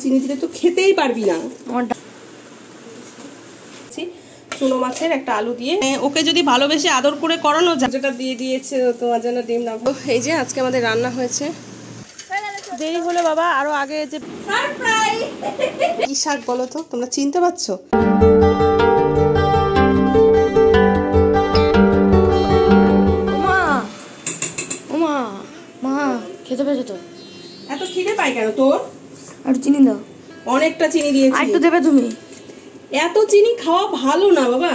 চিনি দিলে তো খেতেই পারবি না। চুনো মাছের একটা আলু দিয়ে ওকে যদি ভালোবেসে আদর করে করানো যায়, যেটা দিয়ে দিয়েছে তোমার জন্য ডিম না। এই যে আজকে আমাদের রান্না হয়েছে, দেরি হলো বাবা আরো আগে। যে কি শাক বলো তো, তোমরা চিনতে পারছো? খেতে পেয়েছো তো? এত খিদে পাই কেন তোর? আর চিনি দাও। অনেকটা চিনি দিয়েছি। আর একটু দেবে তুমি? এত চিনি খাওয়া ভালো না বাবা।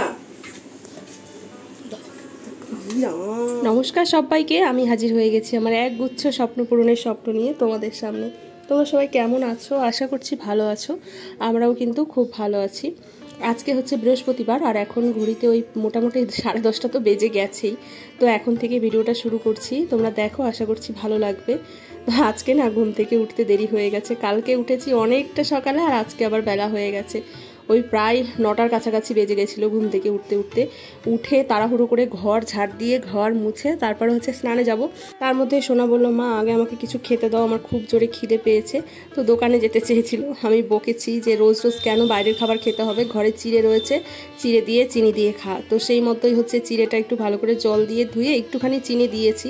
নমস্কার সবাইকে, আমি হাজির হয়ে গেছি আমার এক গুচ্ছ স্বপ্ন পূরণের স্বপ্ন নিয়ে তোমাদের সামনে। তোমরা সবাই কেমন আছো? আশা করছি ভালো আছো। আমরাও কিন্তু খুব ভালো আছি। আজকে হচ্ছে বৃহস্পতিবার আর এখন ঘড়িতে ওই মোটামুটি 10:30 তো বেজে গেছেই। তো এখন থেকে ভিডিওটা শুরু করছি, তোমরা দেখো, আশা করছি ভালো লাগবে। আজকে না ঘুম থেকে উঠতে দেরি হয়ে গেছে। কালকে উঠেছি অনেকটা সকালে আর আজকে আবার বেলা হয়ে গেছে। ওই প্রায় 9টার কাছাকাছি বেজে গেছিলো ঘুম থেকে উঠে তাড়াহুড়ো করে ঘর ঝাড় দিয়ে ঘর মুছে তারপরে হচ্ছে স্নানে যাব। তার মধ্যে সোনা বললো, মা আগে আমাকে কিছু খেতে দাও, আমার খুব জোরে খিদে পেয়েছে। তো দোকানে যেতে চেয়েছিল, আমি বকেছি যে রোজ রোজ কেন বাইরের খাবার খেতে হবে, ঘরে চিড়ে রয়েছে, চিড়ে দিয়ে চিনি দিয়ে খা। তো সেই মতোই হচ্ছে চিড়েটা একটু ভালো করে জল দিয়ে ধুয়ে একটুখানি চিনি দিয়েছি।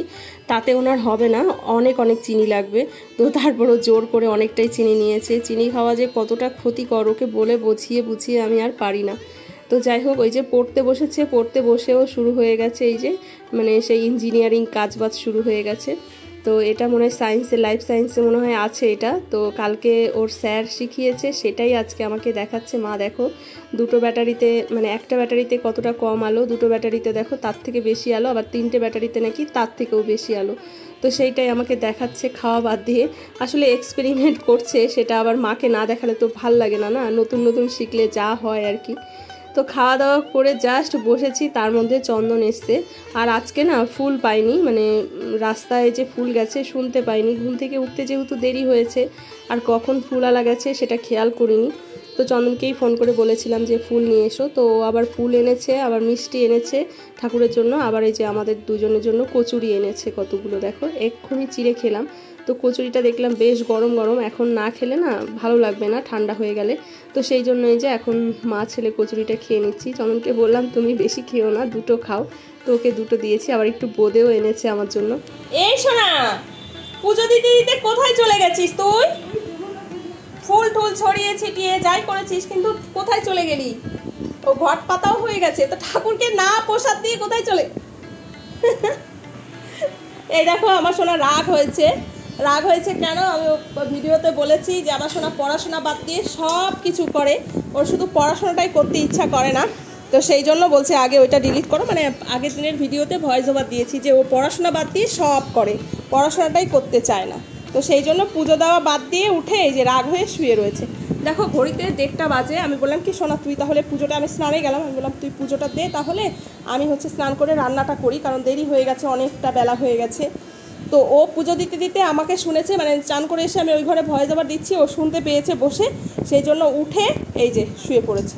তাতে ওনার হবে না, অনেক চিনি লাগবে। তো তারপরও জোর করে অনেকটাই চিনি নিয়েছে। চিনি খাওয়া যে কতটা ক্ষতিকর ওকে বলে বুঝিয়ে আমি আর পারি না। তো যাই হোক, ওই যে পড়তে বসেছে, পড়তে বসেও শুরু হয়ে গেছে এই যে মানে সেই ইঞ্জিনিয়ারিং কাজবাজ শুরু হয়ে গেছে। তো এটা মনে হয় সায়েন্সে, লাইফ সায়েন্সে মনে হয় আছে এটা। তো কালকে ওর স্যার শিখিয়েছে, সেটাই আজকে আমাকে দেখাচ্ছে। মা দেখো, দুটো ব্যাটারিতে মানে একটা ব্যাটারিতে কতটা কম আলো, দুটো ব্যাটারিতে দেখো তার থেকে বেশি আলো, আবার 3টে ব্যাটারিতে নাকি তার থেকেও বেশি আলো। তো সেইটাই আমাকে দেখাচ্ছে খাওয়া বাদ দিয়ে। আসলে এক্সপেরিমেন্ট করছে, সেটা আবার মাকে না দেখালে তো ভাল লাগে না, নতুন নতুন শিখলে যা হয় আর কি। তো খাওয়া দাওয়া করে জাস্ট বসেছি, তার মধ্যে চন্দন এসছে। আর আজকে না ফুল পাইনি, মানে রাস্তায় যে ফুল গেছে শুনতে পাইনি। ঘুম থেকে উঠতে যেহেতু দেরি হয়েছে আর কখন ফুলওয়ালা গেছে সেটা খেয়াল করিনি। তো চন্দনকেই ফোন করে বলেছিলাম যে ফুল নিয়ে এসো। তো আবার ফুল এনেছে, আবার মিষ্টি এনেছে ঠাকুরের জন্য, আবার এই যে আমাদের দুজনের জন্য কচুরি এনেছে কতগুলো। দেখো এক্ষুনি চিড়ে খেলাম। তো কচুরিটা দেখলাম বেশ গরম গরম, এখন না খেলে না ভালো লাগবে না, ঠান্ডা হয়ে গেলে। তো সেই জন্য এই যে এখন মা ছেলে কচুরিটা খেয়ে নিচ্ছি। চন্দনকে বললাম তুমি বেশি খেও না, দুটো খাও। তো ওকে দুটো দিয়েছি, আবার একটু বোঁদেও এনেছে আমার জন্য। এই শোনা, পুজো দিতে দিতে কোথায় চলে গেছিস তুই? ফুল টুল ছড়িয়ে ছিটিয়ে যাই করেছিস, কিন্তু কোথায় চলে গেলি? ও ঘট পাতাও হয়ে গেছে, তো ঠাকুরকে না প্রসাদ দিয়ে কোথায় চলে? এই দেখো আমার সোনা রাগ হয়েছে কেন? আমি ভিডিওতে বলেছি যে আমার সোনা পড়াশোনা বাদ দিয়ে সব কিছু করে, ওর শুধু পড়াশোনাটাই করতে ইচ্ছা করে না। তো সেই জন্য বলছে আগে ওইটা ডিলিট করো, মানে আগের দিনের ভিডিওতে ভয়েস ওভার দিয়েছি যে ও পড়াশোনা বাদ দিয়ে সব করে, পড়াশোনাটাই করতে চায় না। তো সেই জন্য পুজো দেওয়া বাদ দিয়ে উঠে এই যে রাগ হয়ে শুয়ে রয়েছে। দেখো ঘড়িতে 1:30 বাজে। আমি বললাম কি সোনা তুই তাহলে পুজোটা, আমি স্নানে গেলাম, আমি বললাম তুই পুজোটা দে, তাহলে আমি হচ্ছে স্নান করে রান্নাটা করি, কারণ দেরি হয়ে গেছে, অনেকটা বেলা হয়ে গেছে। তো ও পুজো দিতে দিতে আমাকে শুনেছে, মানে চান করে এসে আমি ওই ঘরে ভয়েস ওভার দিচ্ছি, ও শুনতে পেয়েছে বসে, সেই জন্য উঠে এই যে শুয়ে পড়েছে।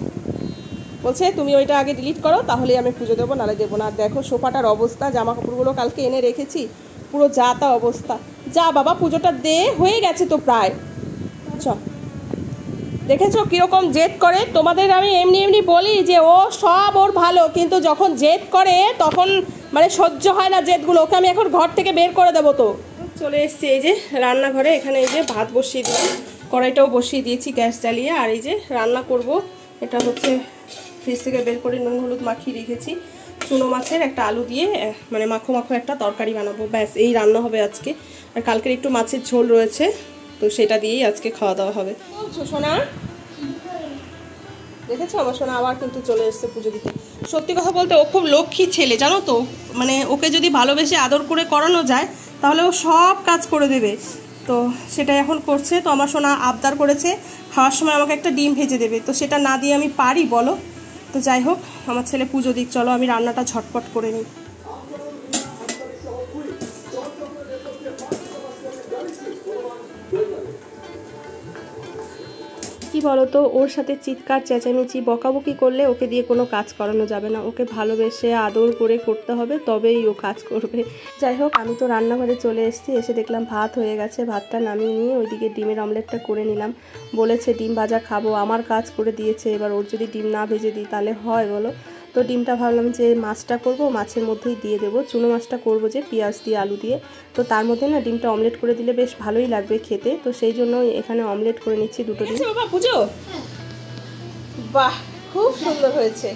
বলছে তুমি ওইটা আগে ডিলিট করো, তাহলেই আমি পুজো দেবো, নাহলে দেবো না। আর দেখো সোফাটার অবস্থা, জামা কাপড়গুলো কালকে এনে রেখেছি, পুরো যা তা অবস্থা। যা বাবা পুজোটা দে, হয়ে গেছে তো প্রায়। চ, দেখেছো কিরকম জেদ করে? তোমাদের আমি এমনি বলি যে ও সব ওর ভালো, কিন্তু যখন জেদ করে তখন মানে সহ্য হয় না জেদগুলো। ওকে আমি এখন ঘর থেকে বের করে দেবো। তো চলে এসছি এই যে রান্নাঘরে, এখানে এই যে ভাত বসিয়ে দিলাম, কড়াইটাও বসিয়ে দিয়েছি গ্যাস জ্বালিয়ে। আর এই যে রান্না করব, এটা হচ্ছে ফ্রিজ থেকে বের করে নুন হলুদ মাখিয়ে রেখেছি। চুনো মাছের একটা আলু দিয়ে মানে মাখো একটা তরকারি বানাবো, ব্যাস এই রান্না হবে আজকে। আর কালকের একটু মাছের ঝোল রয়েছে, তো সেটা দিয়েই আজকে খাওয়া দাওয়া হবে। বলছো সোনা? দেখেছো আমার সোনা আবার কিন্তু চলে এসছে পুজো দিতে। সত্যি কথা বলতে ও খুব লক্ষ্মী ছেলে, জানো তো, মানে ওকে যদি ভালোবেসে আদর করে করানো যায় তাহলে ও সব কাজ করে দেবে। তো সেটাই এখন করছে। তো আমার সোনা আবদার করেছে খাওয়ার সময় আমাকে একটা ডিম ভেজে দেবে, তো সেটা না দিয়ে আমি পারি বলো? তো যাই হোক, আমার ছেলে পুজো দিক, চলো আমি রান্নাটা ঝটপট করে নিই। কি বলতো, ওর সাথে চিৎকার চেঁচামেচি বকাবকি করলে ওকে দিয়ে কোনো কাজ করানো যাবে না। ওকে ভালোবেসে আদর করে করতে হবে, তবেই ও কাজ করবে। যাই হোক, আমি তো রান্নাঘরে চলে এসেছি। এসে দেখলাম ভাত হয়ে গেছে। ভাতটা নামিয়ে নিয়ে ওইদিকে ডিমের অমলেটটা করে নিলাম। বলেছে ডিম ভাজা খাবো, আমার কাজ করে দিয়েছে। এবার ওর যদি ডিম না ভেজে দিই তাহলে হয় বলো? তো ডিমটা ভাবলাম যে মাছটা করব, মাছের মধ্যেই দিয়ে দেবো। চুনো মাছটা করবো যে পেঁয়াজ দিয়ে আলু দিয়ে, তো তার মধ্যে না ডিমটা অমলেট করে দিলে বেশ ভালোই লাগবে খেতে। তো সেই জন্য এখানে অমলেট করে নিচ্ছি দুটো ডিম। বাবা বুঝো, বাহ খুব সুন্দর হয়েছে।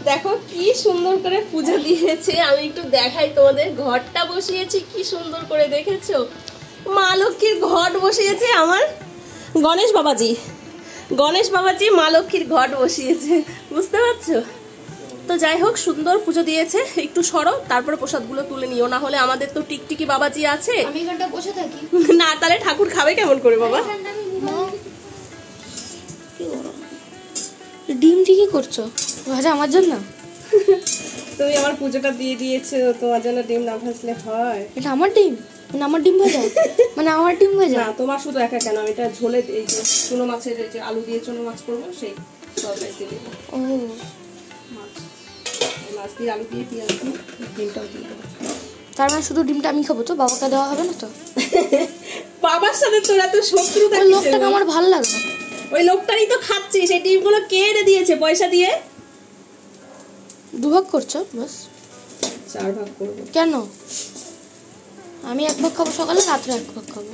দেখো কি সুন্দর করে পুজো দিয়েছে। আমি একটু দেখাই তোমাদের, ঘরটা বসিয়েছি কি সুন্দর করে, দেখেছো? মা লক্ষ্মীর ঘট বসিয়েছে আমার গণেশ বাবাজি। গণেশ বাবাজি মা লক্ষ্মীর ঘট বসিয়েছে, বুঝতে পারছো? তো যাই হোক, সুন্দর পুজো দিয়েছে। একটু সরো, তারপরে প্রসাদগুলো তুলে নিও, না হলে আমাদের তো টিকটিকি বাবাজি আছে। আমি এখানটা বসে থাকি না, তাহলে ঠাকুর খাবে কেমন করে বাবা? ডিম ঠিকই করছো ভাজা আমার জন্য। তুমি আমার পুজোটা দিয়ে দিয়েছো, তোমার জন্য ডিম না ভাজলে হয়? এটা আমার ডিম, মানে আমার ডিম ভাজা, মানে আমার ডিম ভাজা না, তোমার শুধু একা কেন, এটা ঝোলে এই যে চুনো মাছের যে আলু দিয়ে চুনো মাছ করবো সেই তরকারি দিয়ে দেবো। ও মাছ দিয়ে আলু দিয়ে পেঁয়াজ দিয়ে ডিমটাও দিয়ে দেবো। তার মানে শুধু ডিমটা আমি খাবো, তো বাবাকে দেওয়া হবে না তো? বাবার সাথে তোরা তো শত্রুতা। ওই লোকটাকে আমার ভালো লাগে না। ওই লোকটারই তো খাচ্ছি, সেই ডিমগুলো কে এনে দিয়েছে পয়সা দিয়ে? দুভাগ করছো বাস? 4 ভাগ করবো। কেন? আমি 1 ভাগ খাবো সকালে, রাত্রে 1 ভাগ খাবো।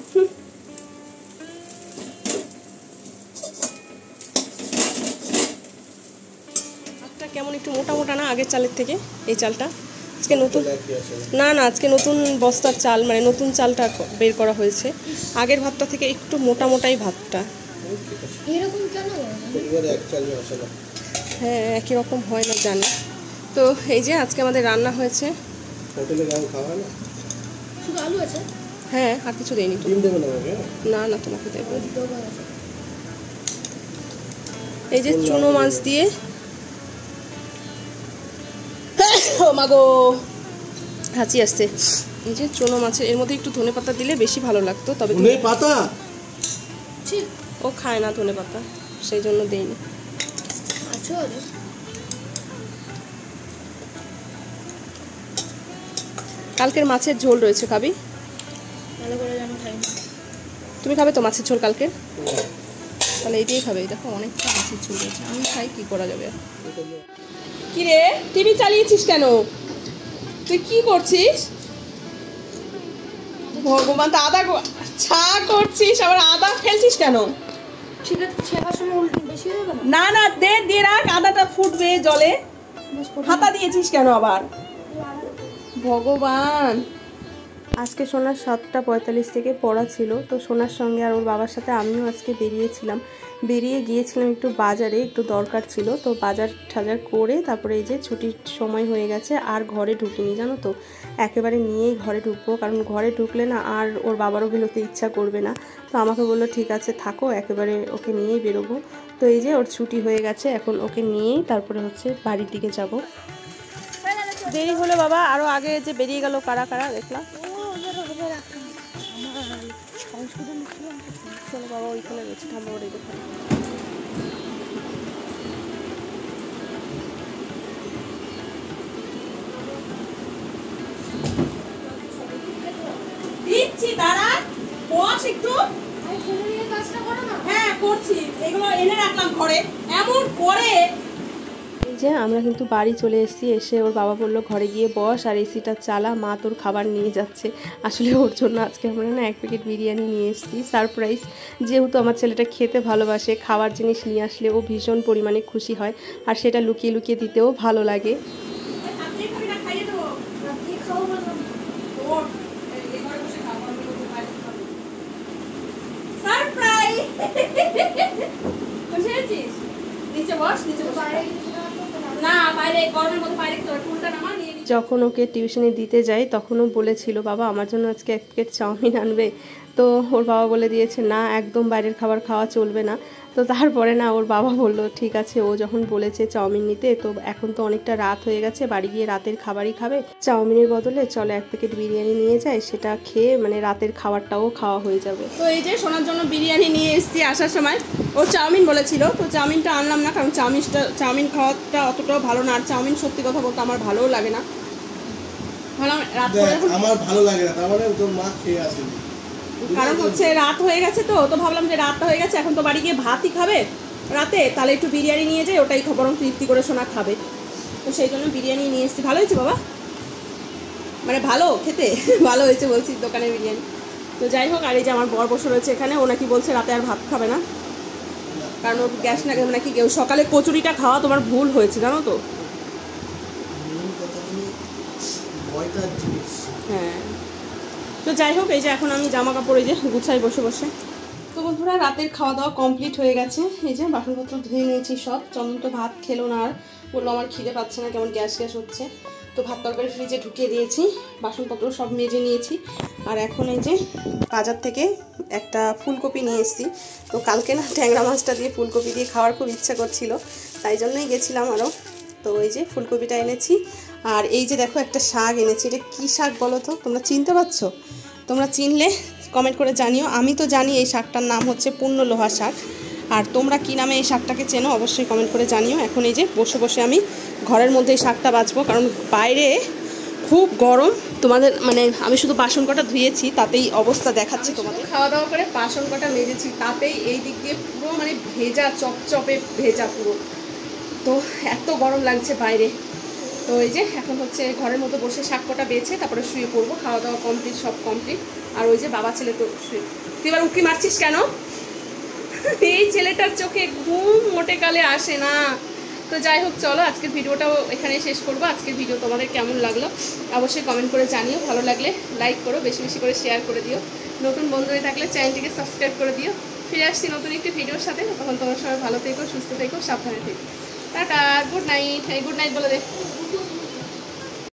কেমন একটু মোটা মোটা না আগের চালের থেকে? এই চালটা আজকে নতুন, না না আজকে নতুন বস্তার চাল, মানে নতুন চালটা বের করা হয়েছে। আগের ভাতটা থেকে একটু মোটা মোটাই ভাতটা। এরকম কেন? হ্যাঁ, একই রকম হয় না জানি। তো এই যে আজকে আমাদের রান্না হয়েছে। শুধু আলু আছে? হ্যাঁ, আর কিছু দেয়নি তো। না না, তোমাকে দেবো। এই যে চুনো মাছ দিয়ে, ও মাগো হাঁচি আসছে। এই যে চুনো মাছের, এর মধ্যে একটু ধনেপাতা দিলে বেশি ভালো লাগতো, তবে ধনেপাতা ও খায় না ধনেপাতা, সেই জন্য দেইনি। কালকের মাছের ঝোল রয়েছে, খাবি? তুমি খাবে তো মাছের ঝোল কালকে? তাহলে এইটাই খাবে। দেখো অনেকটা মাছের ঝোল রয়েছে, আমি খাই, কি করা যাবে। কি রে, টিভি চালিয়েছিস কেন? তুই কি করছিস? ভগবান, তো আদা ছা করছিস, আবার আদা ফেলছিস কেন? ঠিক আছে, ছেঁকার সময় উল্টে বেশি হয়ে যাবে না না? না, দিয়ে রাখ, আদাটা ফুটবে জলে। হাতা দিয়েছিস কেন আবার? ভগবান। আজকে সোনার 7:45 থেকে পড়া ছিল, তো সোনার সঙ্গে আর ওর বাবার সাথে আমিও আজকে বেরিয়ে গিয়েছিলাম একটু বাজারে, একটু দরকার ছিল। তো বাজার ঠাজার করে তারপরে এই যে ছুটির সময় হয়ে গেছে, আর ঘরে ঢুকিনি জানো তো, একেবারে নিয়েই ঘরে ঢুকবো, কারণ ঘরে ঢুকলে না আর ওর বাবারও বেরোতে ইচ্ছা করবে না। তো আমাকে বললো ঠিক আছে থাকো, একেবারে ওকে নিয়েই বেরোবো। তো এই যে ওর ছুটি হয়ে গেছে, এখন ওকে নিয়েই তারপরে হচ্ছে বাড়ির দিকে যাব। দেরি হলো বাবা, আরও আগে যে বেরিয়ে গেল কারা কারা দেখলাম। চলো বাবা, ওইখানে রয়েছে, থামবো ওর এখানে। দিচ্ছি, দাঁড়া, বস একটু। হ্যাঁ করছি, এগুলো এনে রাখলাম ঘরে, এমন করে। এই যে আমরা কিন্তু বাড়ি চলে এসেছি। এসে ওর বাবা বললো ঘরে গিয়ে বস আর এসিটা চালা, মা তোর খাবার নিয়ে যাচ্ছে। আসলে ওর জন্য আজকে আমরা না 1 প্যাকেট বিরিয়ানি নিয়ে এসেছি, সারপ্রাইজ। যেহেতু আমার ছেলেটা খেতে ভালোবাসে, খাবার জিনিস নিয়ে আসলে ও ভীষণ পরিমাণে খুশি হয়, আর সেটা লুকিয়ে লুকিয়ে দিতেও ভালো লাগে। যখন ওকে টিউশনে দিতে যাই তখনও বলেছিল বাবা আমার জন্য আজকে 1 প্লেট চাউমিন আনবে। তো ওর বাবা বলে দিয়েছে না, একদম বাইরের খাবার খাওয়া চলবে না। তো তারপরে না ওর বাবা বলল ঠিক আছে, ও যখন বলেছে চাউমিন নিতে, তো এখন তো অনেকটা রাত হয়ে গেছে, বাড়ি গিয়ে রাতের খাবারই খাবে, চাউমিনের বদলে চলো 1 প্যাকেট বিরিয়ানি নিয়ে যায়, সেটা খেয়ে মানে রাতের খাবারটাও খাওয়া হয়ে যাবে। তো এই যে শোনার জন্য বিরিয়ানি নিয়ে এসেছি আসার সময়। ও চাউমিন বলেছিল, তো চাউমিনটা আনলাম না, কারণ চাউমিন খাওয়াটা অতটাও ভালো না, আর চাউমিন সত্যি কথা বলতে আমার ভালোও লাগে না। আমার ভালো লাগে না, তার মানে তোর মা খেয়ে আসেনি, কারণ হচ্ছে রাত হয়ে গেছে, তো ভাবলাম যে রাতটা হয়ে গেছে, এখন তো বাড়ি গিয়ে ভাতই খাবে রাতে, তাহলে একটু বিরিয়ানি নিয়ে যাই, ওটাই বরং তৃপ্তি করে শোনা খাবে। তো সেই জন্য বিরিয়ানি নিয়ে এসেছি। ভালো হয়েছে বাবা, মানে ভালো খেতে ভালো হয়েছে বলছি, দোকানের বিরিয়ানি। তো যাই হোক, আর এই যে আমার বর বসে রয়েছে এখানে, ও নাকি বলছে রাতে আর ভাত খাবে না, কারণ ওর গ্যাস নাকি সকালে কচুরিটা খাওয়া তোমার ভুল হয়েছে জানো তো। হ্যাঁ, তো যাই হোক, এই যে এখন আমি জামা কাপড় এই যে গুছাই বসে বসে। তো বন্ধুরা, রাতের খাওয়া দাওয়া কমপ্লিট হয়ে গেছে। এই যে বাসনপত্র ধুয়ে নিয়েছি সব। চন্দন তো ভাত খেলো না, আর বললো আমার খিদে পাচ্ছে না, কেমন গ্যাস হচ্ছে। তো ভাত তরকারি ফ্রিজে ঢুকিয়ে দিয়েছি, বাসনপত্র সব মেজে নিয়েছি। আর এখন এই যে বাজার থেকে একটা ফুলকপি নিয়ে এসেছি। তো কালকে না ট্যাংরা মাছটা দিয়ে ফুলকপি দিয়ে খাওয়ার খুব ইচ্ছা করছিল, তাই জন্যই গেছিলাম আরও। তো এই যে ফুলকপিটা এনেছি, আর এই যে দেখো একটা শাক এনেছি। এটা কী শাক বলো তো, তোমরা চিনতে পারছো? তোমরা চিনলে কমেন্ট করে জানিও। আমি তো জানি এই শাকটার নাম হচ্ছে পূর্ণলোহা শাক, আর তোমরা কী নামে এই শাকটাকে চেনো অবশ্যই কমেন্ট করে জানিও। এখন এই যে বসে বসে আমি ঘরের মধ্যে এই শাকটা বাছবো, কারণ বাইরে খুব গরম। তোমাদের মানে আমি শুধু বাসন কটা ধুয়েছি, তাতেই অবস্থা দেখাচ্ছি তোমাদের। খাওয়া দাওয়া করে বাসন কটা মেজেছি, তাতেই এই দিক দিয়ে পুরো মানে ভেজা, চপচপে ভেজা পুরো। তো এত গরম লাগছে বাইরে। তো এই যে এখন হচ্ছে ঘরের মতো বসে শাক কটা বেছে তারপরে শুয়ে পড়বো। খাওয়া দাওয়া কমপ্লিট, সব কমপ্লিট। আর ওই যে বাবা ছেলে তো শুয়ে। তুই এবার উঁকি মারছিস কেন? এই ছেলেটার চোখে ঘুম মোটে কালে আসে না। তো যাই হোক, চলো আজকের ভিডিওটাও এখানে শেষ করবো। আজকের ভিডিও তোমাদের কেমন লাগলো অবশ্যই কমেন্ট করে জানিও। ভালো লাগলে লাইক করো, বেশি বেশি করে শেয়ার করে দিও। নতুন বন্ধু হয়ে থাকলে চ্যানেলটিকে সাবস্ক্রাইব করে দিও। ফিরে আসছি নতুন একটি ভিডিওর সাথে। তখন তোমার সবাই ভালো থেকো, সুস্থ থেকো, সাবধানে থেকো। Tata, good night. Good night বলে দে।